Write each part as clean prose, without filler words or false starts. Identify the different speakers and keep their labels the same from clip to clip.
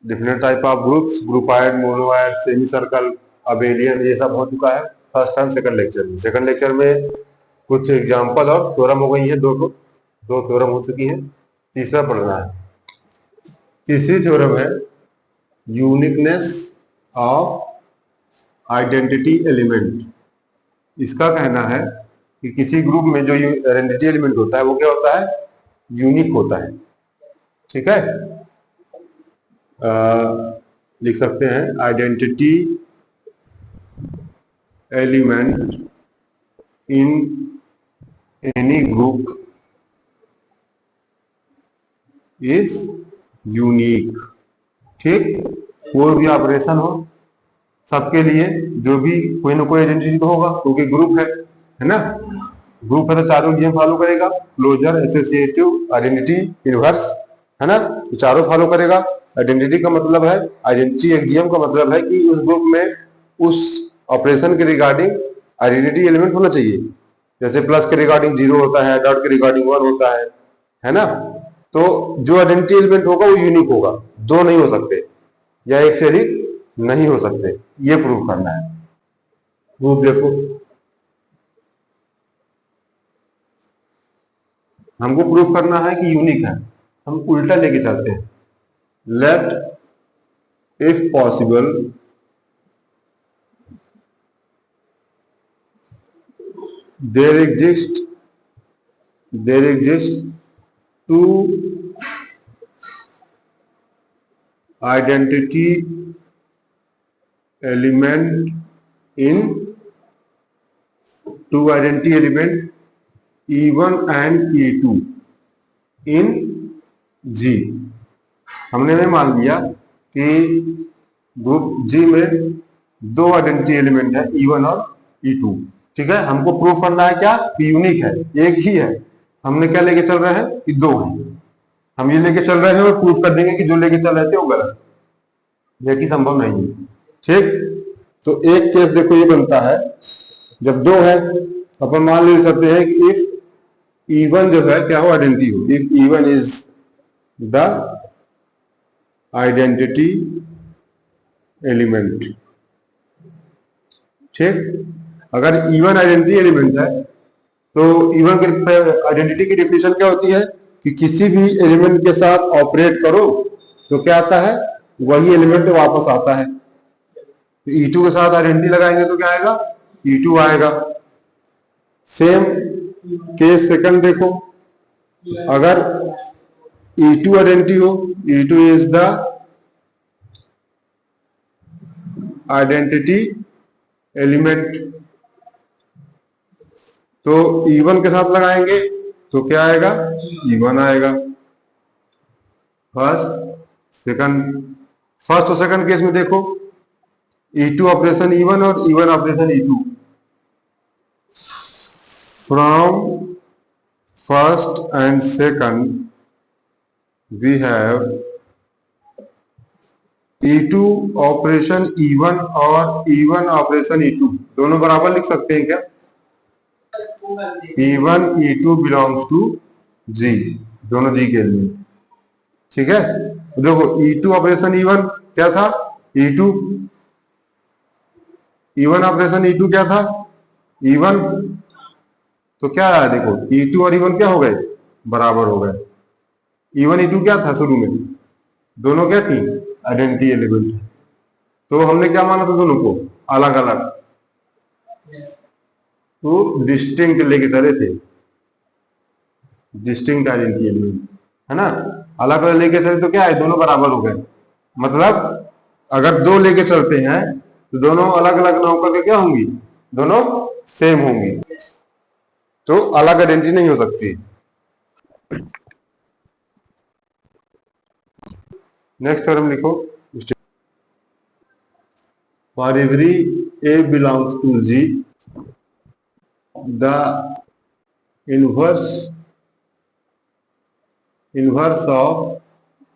Speaker 1: Different type of groups, groupoid, monoid, semi circle, Abelian, ये सब हो चुका है फर्स्ट एंड सेकंड लेक्चर में। सेकंड लेक्चर में कुछ एग्जांपल और थ्योरम हो गई है, दो थ्योरम हो चुकी है, तीसरा पढ़ना है। तीसरी थ्योरम है यूनिकनेस ऑफ आइडेंटिटी एलिमेंट। इसका कहना है कि किसी ग्रुप में जो आइडेंटिटी एलिमेंट होता है वो क्या होता है, यूनिक होता है। ठीक है, लिख सकते हैं identity element in any group is unique. ठीक, कोई भी ऑपरेशन हो सबके लिए जो भी कोई ना कोई आइडेंटिटी तो होगा, क्योंकि ग्रुप है ना। ग्रुप है तो चारों नियम फॉलो करेगा, क्लोजर, एसोसिएटिव, आइडेंटिटी, इनवर्स, है ना, तो चारों फॉलो करेगा। आइडेंटिटी का मतलब है, आइडेंटिटी एक्सियम का मतलब है कि उस ग्रुप में उस ऑपरेशन के रिगार्डिंग आइडेंटिटी एलिमेंट होना चाहिए। जैसे प्लस के रिगार्डिंग 0 होता है, डॉट के रिगार्डिंग 1 होता है ना। तो जो आइडेंटिटी एलिमेंट होगा वो यूनिक होगा, दो नहीं हो सकते या एक से अधिक नहीं हो सकते, ये प्रूव करना है। प्रूफ देखो, हमको प्रूफ करना है कि यूनिक है, हम उल्टा लेके चलते हैं। Let if possible there exist two identity element in two identity element E1 and E2 in G। हमने में मान लिया कि ग्रुप G में दो आइडेंटिटी एलिमेंट है, E1 और E2। ठीक है, हमको प्रूफ करना है क्या कि यूनिक है, एक ही है। हमने क्या लेके चल रहे हैं कि दो है, हम ये लेके चल रहे हैं और प्रूफ कर देंगे कि जो लेके चल रहे थे वो गलत, ये कि संभव नहीं है। ठीक, तो एक केस देखो ये बनता है, जब दो है अपन मान ले सकते हैं कि इफ E1 जो है क्या हो, आइडेंटिटी हो। If E1 is the identity element. ठीक, अगर E1 आइडेंटिटी एलिमेंट है तो E1 के आइडेंटिटी की डिफिनेशन क्या होती है कि किसी भी एलिमेंट के साथ ऑपरेट करो तो क्या आता है, वही एलिमेंट वापस आता है। तो E2 के साथ आइडेंटिटी लगाएंगे तो क्या आएगा, E2 आएगा। सेम केस सेकंड देखो, अगर E2 आइडेंटिटी हो, E2 is the identity element, तो E1 के साथ लगाएंगे तो क्या आएगा, E1 आएगा। फर्स्ट और सेकंड केस में देखो, E2 ऑपरेशन E1 और E1 operation E2। From first and second we have E2 operation E1 और E1 ऑपरेशन E2 दोनों बराबर लिख सकते हैं क्या, E1 E2 belongs to G, दोनों G के लिए। ठीक है, देखो E2 ऑपरेशन E1 क्या था, E1 ऑपरेशन E2 क्या था, E1, तो क्या है देखो E2 और E1 क्या हो गए, बराबर हो गए। E1 E2 क्या था शुरू में, दोनों क्या थी, आइडेंटिटी एलिमेंट। तो हमने क्या माना था दोनों को अलग अलग, तो डिस्टिंक्ट लेके चले थे, डिस्टिंक्ट आइडेंटिटी एलिमेंट, है ना। अलग अलग लेके चले तो क्या है, दोनों बराबर हो गए। मतलब अगर दो लेके चलते हैं तो दोनों अलग अलग ना होकर के क्या होंगी, दोनों सेम होंगी, तो अलग आइडेंटिटी नहीं हो सकती। नेक्स्ट थ्योरम लिखो, for every A belongs to G the inverse of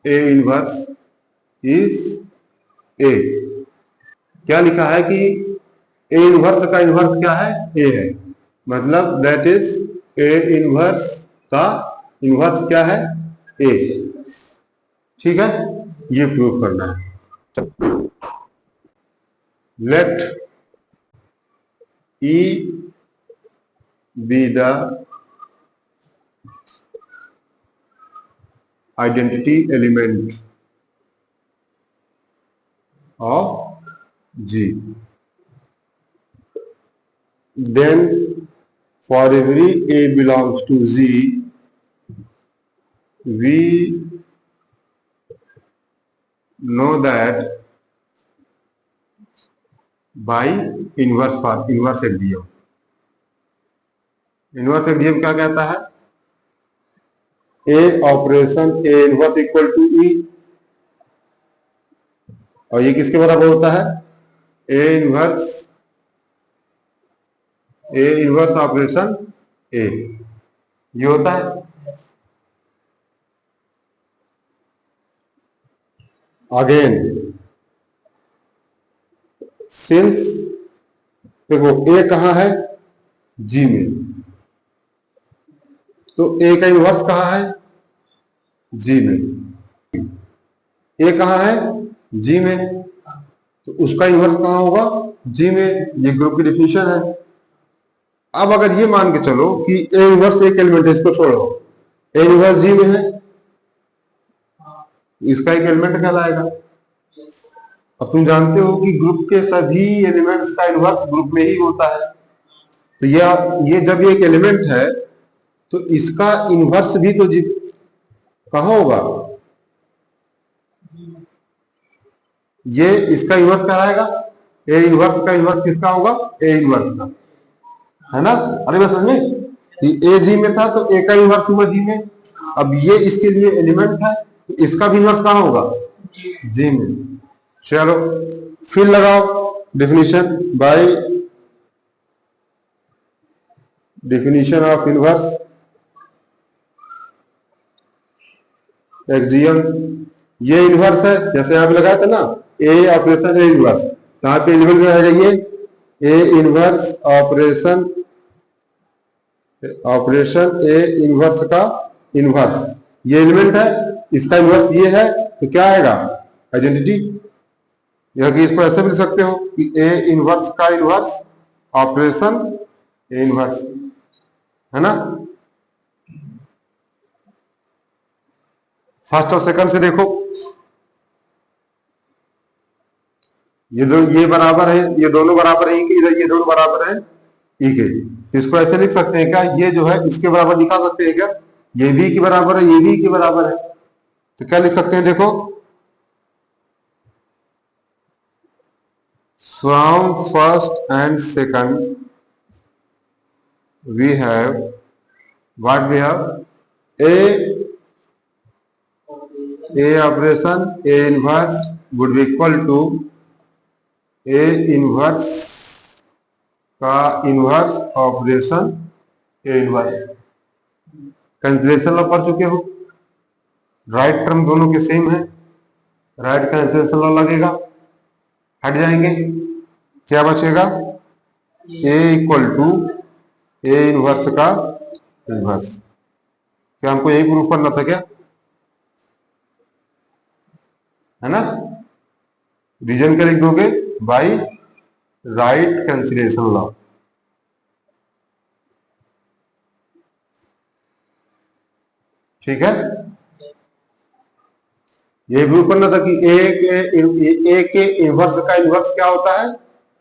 Speaker 1: A inverse is A। क्या लिखा है कि A इनवर्स का इनवर्स क्या है, A है, मतलब दैट इज A इनवर्स का इनवर्स क्या है, A। ठीक है, ये प्रूफ करना है। Let E be the identity element of G, then for every A belongs to Z, we know that by inverse axiom. Inverse axiom क्या कहता है? A operation A inverse equal to e, और ये किसके बराबर होता है? ए इनवर्स ऑपरेशन ए, ये होता है। अगेन सिंस, देखो ए कहां है? जी में, तो ए का इनवर्स कहां है? जी में। ए कहां है? जी में, तो उसका इनवर्स कहां होगा? जी में। ये ग्रुप की डिफिनेशन है। अब अगर ये मान के चलो कि ए इनवर्स एक एलिमेंट है, इसको छोड़ो, ए इनवर्स जी में है, इसका एक एलिमेंट कहलाएगा। अब तुम जानते हो कि ग्रुप के सभी एलिमेंट्स का इनवर्स ग्रुप में ही होता है, तो ये जब ये एक एलिमेंट है तो इसका इनवर्स भी तो कहां होगा? ये इसका इनवर्स कहलाएगा। ए इनवर्स का इनवर्स किसका होगा? ए इनवर्स का, है ना? अरे बस समझ में, ए जी में था तो ए का इनवर्स हुआ जी में। अब ये इसके लिए एलिमेंट है, तो इसका भी इनवर्स कहां होगा? जी में। चलो फिर लगाओ definition by definition of inverse axiom. ये इनवर्स है, जैसे यहां पे लगाया था ना, ए ऑपरेशन ए इनवर्स, यहां पे एलिमेंट में रहेगा ये A inverse operation A inverse का इनवर्स, ये एलिमेंट है, इसका इनवर्स ये है, तो क्या आएगा? आइडेंटिटी। या कि इसको ऐसे भी लिख सकते हो कि ए इनवर्स का इनवर्स ऑपरेशन ए इनवर्स, है ना? फर्स्ट और सेकंड से देखो, ये बराबर है, ये दोनों बराबर है कि इधर ये दोनों बराबर है ई के, तो इसको ऐसे लिख सकते हैं क्या? ये जो है इसके बराबर दिखा सकते हैं क्या? ये भी के बराबर है, ये भी के बराबर है, तो क्या लिख सकते हैं? देखो, from first and second we have what we have a operation A inverse would be equal to a inverse का इनवर्स ऑपरेशन ए इनवर्स। कैंसिलेशन लॉ पढ़ चुके हो, राइट टर्म दोनों के सेम है, राइट कैंसिलेशन लॉ लगेगा, हट जाएंगे, क्या बचेगा? ए इक्वल टू ए इनवर्स का इनवर्स। क्या हमको यही प्रूफ करना था क्या? है ना? रीजन क्या लिख दोगे? By right cancellation law. ठीक है, ये प्रूफ करना था कि ए के इनवर्स का इनवर्स क्या होता है?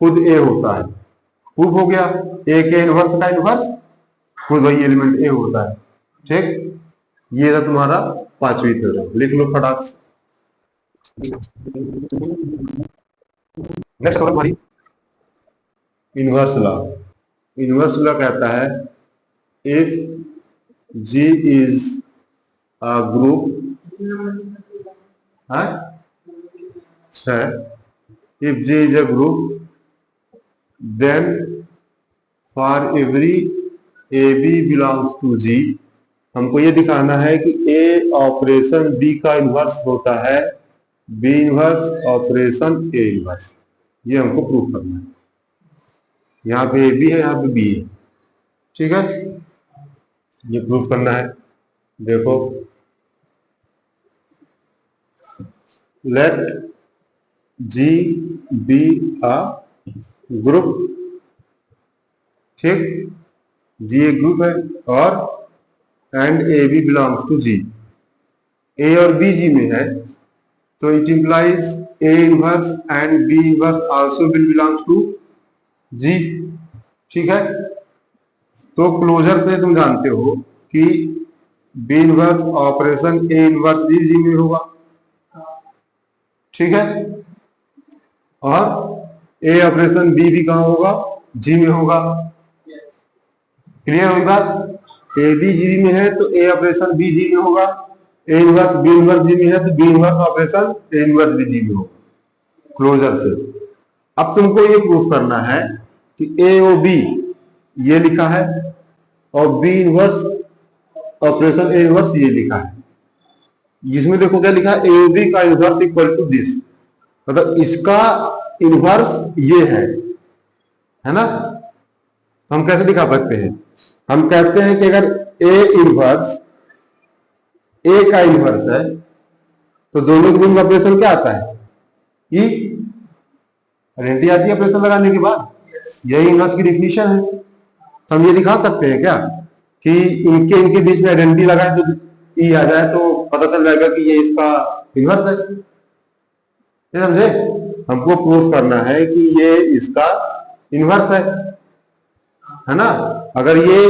Speaker 1: खुद ए होता है। प्रूफ हो गया, ए के इनवर्स का इनवर्स खुद वही एलिमेंट ए होता है। ठीक, ये था तुम्हारा पांचवी थ्योरम, लिख लो फटाक से। नेक्स्ट थ्योरम हमारी इनवर्स लॉ। इनवर्स लॉ कहता है if G is a group, if G is a group then for every AB belongs to G, हमको ये दिखाना है कि A ऑपरेशन B का इनवर्स होता है, B inverse operation A inverse, ये हमको प्रूफ करना है। यहाँ पे AB है, यहाँ पे B है, ठीक है, ये प्रूफ करना है। देखो let G be a group, ठीक, जी एक ग्रुप है और and a b belongs to G, a और बी जी में है, तो it implies a inverse and b inverse also will belongs to G, ठीक है। तो क्लोजर से तुम जानते हो कि बी इनवर्स ऑपरेशन ए इनवर्स भी जी में होगा, ठीक है, और ए ऑपरेशन बी भी कहाँ होगा, जी में होगा। क्लियर हुई बात? ए बी जी में है तो ए ऑपरेशन बी जी में होगा, A inverse B inverse G में है तो बी इनवर्स ऑपरेशन ए इनवर्स भी जी में होगा, क्लोजर से। अब तुमको ये प्रूफ करना है कि ए ओ बी ये लिखा है और बी इनवर्स ऑपरेशन ए इनवर्स ये लिखा है, जिसमें देखो क्या लिखा है, ए ओ बी का इनवर्स इक्वल टू दिस, मतलब इसका इनवर्स ये है ना। तो हम कैसे दिखा सकते हैं, हम कहते हैं कि अगर ए इनवर्स ए का इनवर्स है तो दोनों के बीच ऑपरेशन क्या आता है, ई आइडेंटिटी आती है ऑपरेशन लगाने के बाद, यही इनवर्स की डिफिनीशन है। तो हम ये दिखा सकते हैं क्या कि इनके बीच में आइडेंटिटी लगाए तो ई आ जाए तो पता चल जाएगा कि ये इसका इनवर्स है, समझे। हमको प्रूफ करना है कि ये इसका इनवर्स है ना। अगर ये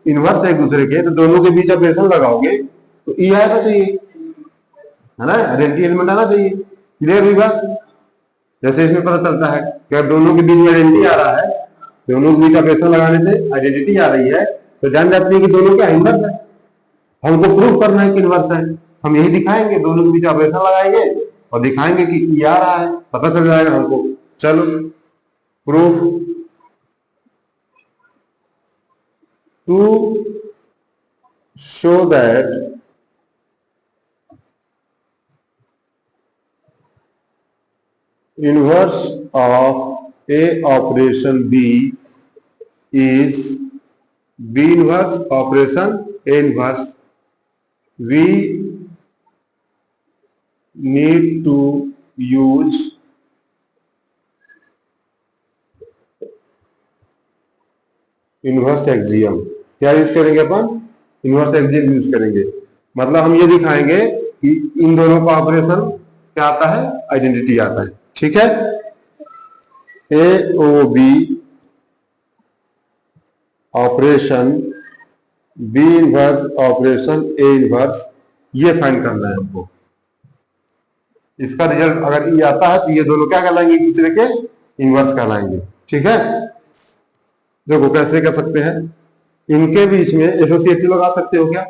Speaker 1: इनवर्स है एक दूसरे के तो दोनों के बीच ऑपरेशन लगाओगे तो ई आएगा चाहिए, है ना, आइडेंटिटी एलिमेंट आना चाहिए। क्लियर हुई बात? जैसे इसमें पता चलता है कि अगर दोनों के बीच में आइडेंटिटी आ रहा है, दोनों के बीच ऑपरेशन लगाने से आइडेंटिटी आ रही है, तो जान जाती है कि दोनों क्या इनवर्स है। हमको प्रूफ करना है कि इनवर्स है, हम यही दिखाएंगे, दोनों के बीच ऑपरेशन लगाएंगे और दिखाएंगे कि ई आ रहा है, पता चल जाएगा हमको। चलो proof, to show that inverse of A operation B is B inverse operation A inverse, we need to use inverse axiom. क्या यूज करेंगे अपन? इनवर्स एक्सियम यूज करेंगे। मतलब हम ये दिखाएंगे कि इन दोनों का ऑपरेशन क्या आता है, आइडेंटिटी आता है, ठीक है। ए ओ b operation b inverse operation ए इनवर्स, ये फाइंड करना है हमको। इसका रिजल्ट अगर ये आता है तो ये दोनों क्या कहलाएंगे, एक दूसरे के इनवर्स कहलाएंगे, ठीक है। देखो कैसे कर सकते हैं, इनके बीच में एसोसिएटिव लगा सकते हो क्या,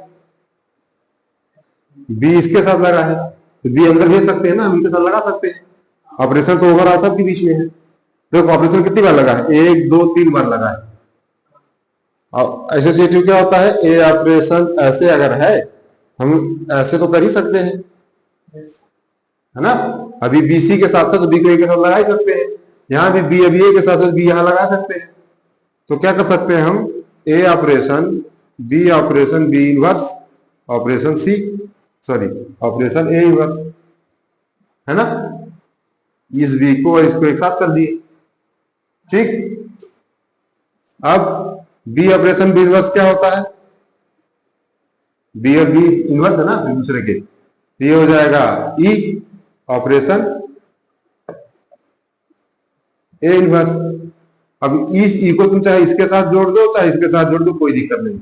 Speaker 1: बी इसके साथ लगा है तो बी अंदर भेज सकते हैं ना, हम इनके साथ लगा सकते हैं, ऑपरेशन तो ओवरऑल सबके बीच में है। देखो ऑपरेशन कितनी बार लगा है, 1 2 3 बार लगा है। और एसोसिएटिव क्या होता है, ए ऑपरेशन ऐसे अगर है हम ऐसे तो कर ही सकते हैं, है ना। अभी बी सी के साथ था तो बी को ए के साथ लगा ही सकते हैं, यहाँ भी बी अभी ए के साथ बी यहाँ लगा सकते हैं। तो क्या कर सकते हैं हम, a operation b inverse operation c, sorry operation A inverse, है ना। इस बी को और इसको एक साथ कर दिए, ठीक। अब बी ऑपरेशन बी इनवर्स क्या होता है, बी और बी इनवर्स है ना एक दूसरे के, ये हो जाएगा ई ऑपरेशन ए इनवर्स। अब इस ई को तुम चाहे इसके साथ जोड़ दो चाहे इसके साथ जोड़ दो, कोई दिक्कत नहीं,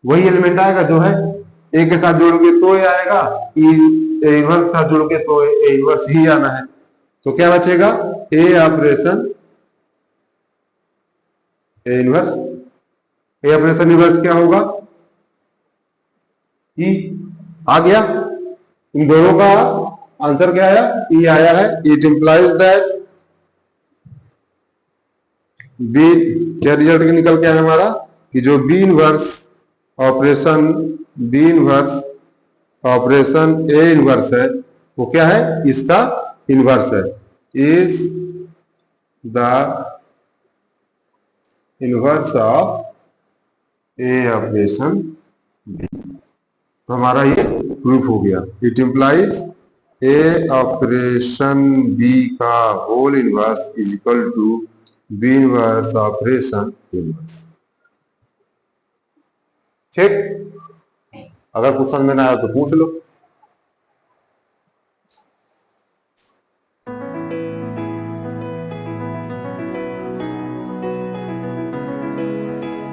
Speaker 1: वही एलिमेंट आएगा जो है, ए के साथ जोड़ोगे तो ये आएगा, ई ए इनवर्स के साथ जोड़ोगे तो ए इनवर्स ही आना है। तो क्या बचेगा, a operation A inverse, a operation inverse क्या होगा, ई आ गया। इन दोनों का आंसर क्या आया, ई आया है। इट इंप्लाइज दैट बी, क्या रिजल्ट निकल के आया हमारा कि जो बी इनवर्स ऑपरेशन ए इनवर्स है वो क्या है, इसका इनवर्स है, is the inverse of a operation b. तो हमारा ये प्रूफ हो गया, it implies a operation b का whole inverse is equal to b inverse operation inverse. ठीक, अगर कुछ समझ में ना आया तो पूछ लो।